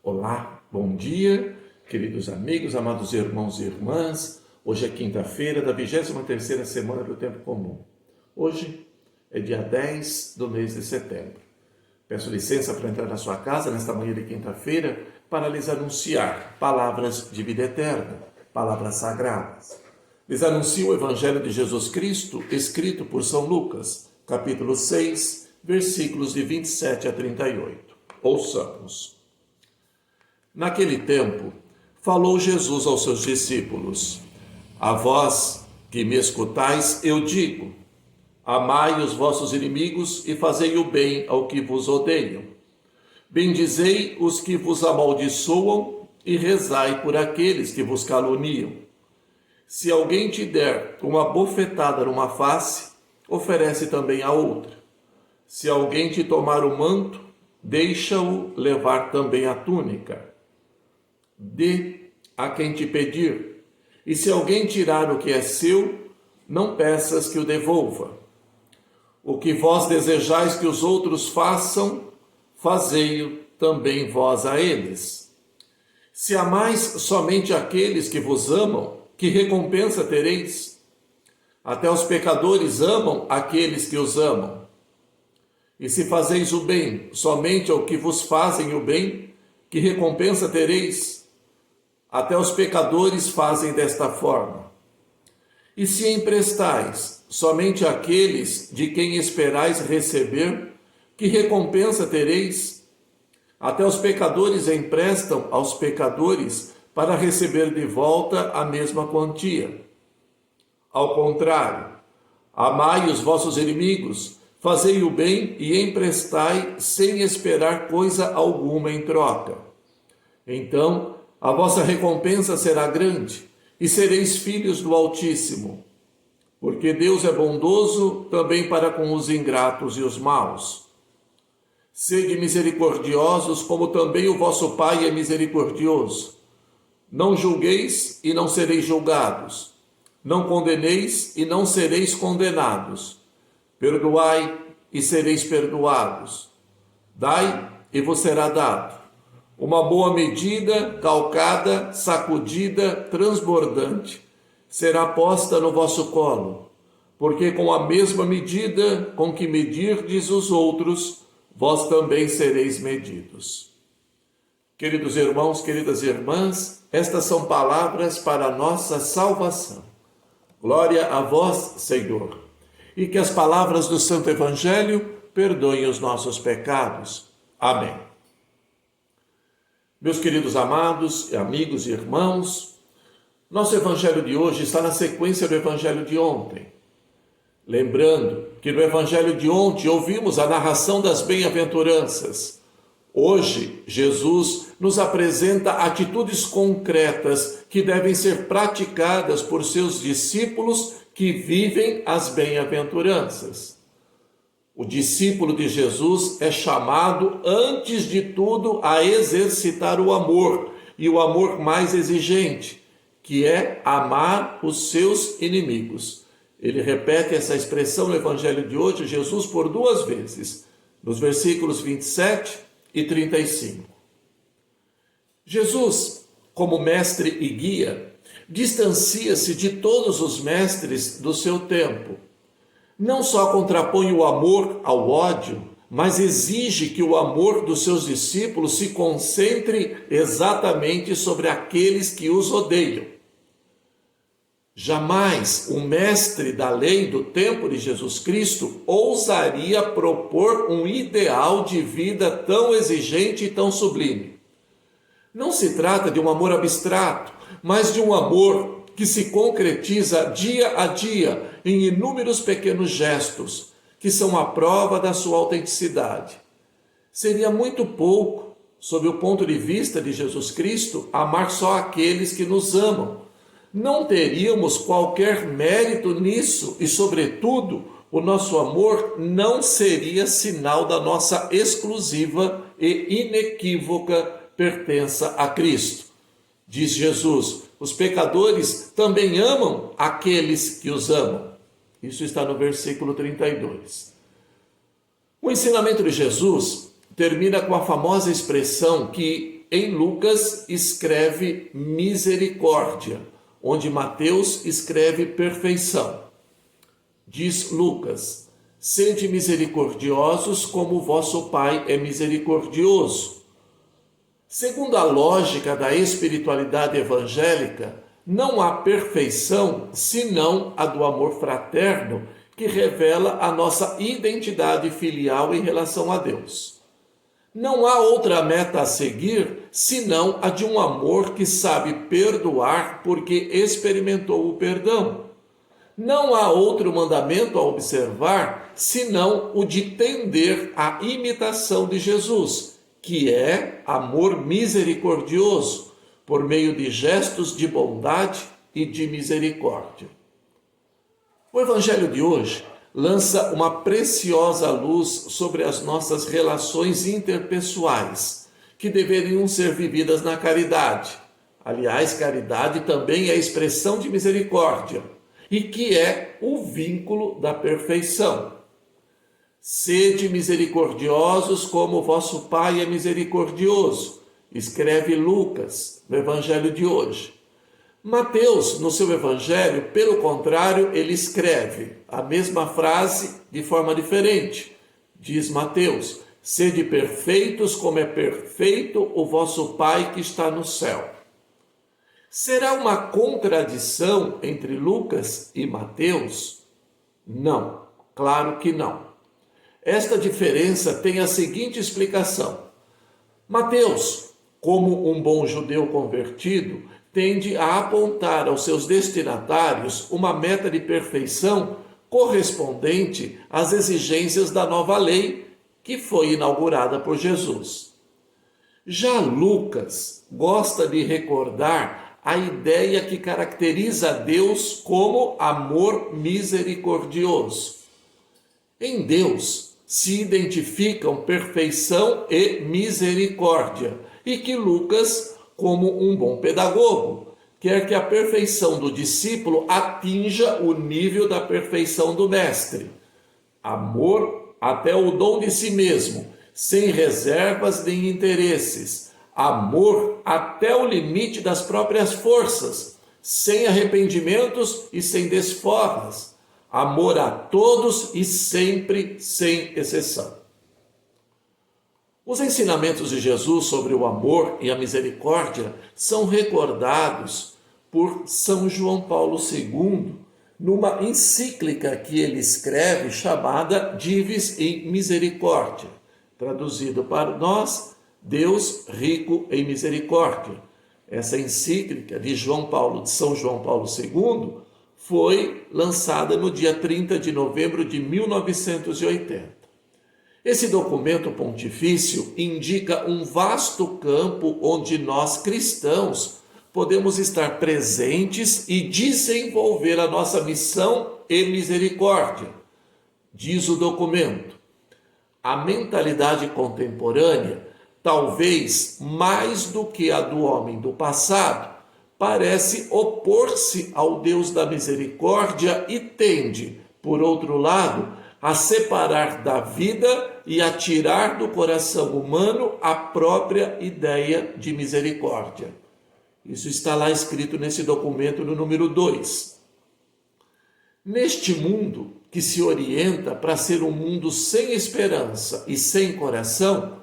Olá, bom dia, queridos amigos, amados irmãos e irmãs. Hoje é quinta-feira da 23ª semana do Tempo Comum. Hoje é dia 10 do mês de setembro. Peço licença para entrar na sua casa nesta manhã de quinta-feira para lhes anunciar palavras de vida eterna, palavras sagradas. Lhes anuncio o Evangelho de Jesus Cristo, escrito por São Lucas, capítulo 6, versículos de 27 a 38. Ouçamos. Naquele tempo, falou Jesus aos seus discípulos: A vós que me escutais, eu digo: amai os vossos inimigos e fazei o bem ao que vos odeiam. Bendizei os que vos amaldiçoam e rezai por aqueles que vos caluniam. Se alguém te der uma bofetada numa face, oferece também a outra. Se alguém te tomar o manto, deixa-o levar também a túnica. Dê a quem te pedir, e se alguém tirar o que é seu, não peças que o devolva. O que vós desejais que os outros façam, fazei-o também vós a eles. Se amais somente aqueles que vos amam, que recompensa tereis? Até os pecadores amam aqueles que os amam. E se fazeis o bem somente ao que vos fazem o bem, que recompensa tereis? Até os pecadores fazem desta forma. E se emprestais somente àqueles de quem esperais receber, que recompensa tereis? Até os pecadores emprestam aos pecadores para receber de volta a mesma quantia. Ao contrário, amai os vossos inimigos, fazei o bem e emprestai sem esperar coisa alguma em troca. Então, a vossa recompensa será grande, e sereis filhos do Altíssimo, porque Deus é bondoso também para com os ingratos e os maus. Sede misericordiosos, como também o vosso Pai é misericordioso. Não julgueis e não sereis julgados. Não condeneis e não sereis condenados. Perdoai e sereis perdoados. Dai e vos será dado. Uma boa medida, calcada, sacudida, transbordante, será posta no vosso colo, porque com a mesma medida com que medirdes os outros, vós também sereis medidos. Queridos irmãos, queridas irmãs, estas são palavras para a nossa salvação. Glória a vós, Senhor, e que as palavras do Santo Evangelho perdoem os nossos pecados. Amém. Meus queridos amados, amigos e irmãos, nosso Evangelho de hoje está na sequência do Evangelho de ontem. Lembrando que no Evangelho de ontem ouvimos a narração das bem-aventuranças. Hoje, Jesus nos apresenta atitudes concretas que devem ser praticadas por seus discípulos que vivem as bem-aventuranças. O discípulo de Jesus é chamado, antes de tudo, a exercitar o amor, e o amor mais exigente, que é amar os seus inimigos. Ele repete essa expressão no Evangelho de hoje, Jesus, por 2 vezes, nos versículos 27 e 35. Jesus, como mestre e guia, distancia-se de todos os mestres do seu tempo. Não só contrapõe o amor ao ódio, mas exige que o amor dos seus discípulos se concentre exatamente sobre aqueles que os odeiam. Jamais o mestre da lei do tempo de Jesus Cristo ousaria propor um ideal de vida tão exigente e tão sublime. Não se trata de um amor abstrato, mas de um amor que se concretiza dia a dia em inúmeros pequenos gestos, que são a prova da sua autenticidade. Seria muito pouco, sob o ponto de vista de Jesus Cristo, amar só aqueles que nos amam. Não teríamos qualquer mérito nisso e, sobretudo, o nosso amor não seria sinal da nossa exclusiva e inequívoca pertença a Cristo. Diz Jesus: os pecadores também amam aqueles que os amam. Isso está no versículo 32. O ensinamento de Jesus termina com a famosa expressão que em Lucas escreve misericórdia, onde Mateus escreve perfeição. Diz Lucas: sede misericordiosos como vosso Pai é misericordioso. Segundo a lógica da espiritualidade evangélica, não há perfeição senão a do amor fraterno, que revela a nossa identidade filial em relação a Deus. Não há outra meta a seguir senão a de um amor que sabe perdoar porque experimentou o perdão. Não há outro mandamento a observar senão o de tender à imitação de Jesus, que é amor misericordioso, por meio de gestos de bondade e de misericórdia. O Evangelho de hoje lança uma preciosa luz sobre as nossas relações interpessoais, que deveriam ser vividas na caridade. Aliás, caridade também é expressão de misericórdia, e que é o vínculo da perfeição. Sede misericordiosos como vosso Pai é misericordioso, escreve Lucas no Evangelho de hoje. Mateus, no seu Evangelho, pelo contrário, ele escreve a mesma frase de forma diferente. Diz Mateus: sede perfeitos como é perfeito o vosso Pai que está no céu. Será uma contradição entre Lucas e Mateus? Não, claro que não. Esta diferença tem a seguinte explicação. Mateus, como um bom judeu convertido, tende a apontar aos seus destinatários uma meta de perfeição correspondente às exigências da nova lei que foi inaugurada por Jesus. Já Lucas gosta de recordar a ideia que caracteriza Deus como amor misericordioso. Em Deus se identificam perfeição e misericórdia, e que Lucas, como um bom pedagogo, quer que a perfeição do discípulo atinja o nível da perfeição do mestre. Amor até o dom de si mesmo, sem reservas nem interesses. Amor até o limite das próprias forças, sem arrependimentos e sem desforras. Amor a todos e sempre sem exceção. Os ensinamentos de Jesus sobre o amor e a misericórdia são recordados por São João Paulo II, numa encíclica que ele escreve chamada Divis in Misericordia, traduzido para nós, Deus rico em misericórdia. Essa encíclica de São João Paulo II foi lançada no dia 30 de novembro de 1980. Esse documento pontifício indica um vasto campo onde nós cristãos podemos estar presentes e desenvolver a nossa missão e misericórdia. Diz o documento: a mentalidade contemporânea, talvez mais do que a do homem do passado, parece opor-se ao Deus da misericórdia e tende, por outro lado, a separar da vida e a tirar do coração humano a própria ideia de misericórdia. Isso está lá escrito nesse documento no número 2. Neste mundo que se orienta para ser um mundo sem esperança e sem coração,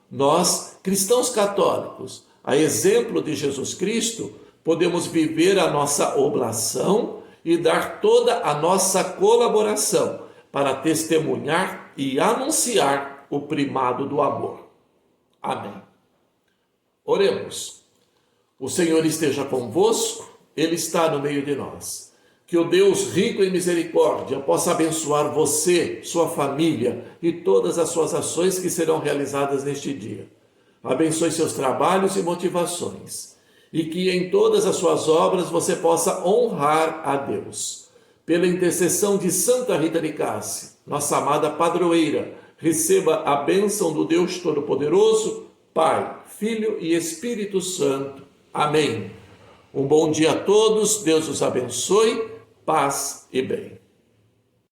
nós, cristãos católicos, a exemplo de Jesus Cristo, podemos viver a nossa oblação e dar toda a nossa colaboração para testemunhar e anunciar o primado do amor. Amém. Oremos. O Senhor esteja convosco, Ele está no meio de nós. Que o Deus rico em misericórdia possa abençoar você, sua família e todas as suas ações que serão realizadas neste dia. Abençoe seus trabalhos e motivações. E que em todas as suas obras você possa honrar a Deus. Pela intercessão de Santa Rita de Cássia, nossa amada padroeira, receba a bênção do Deus Todo-Poderoso, Pai, Filho e Espírito Santo. Amém. Um bom dia a todos, Deus os abençoe, paz e bem.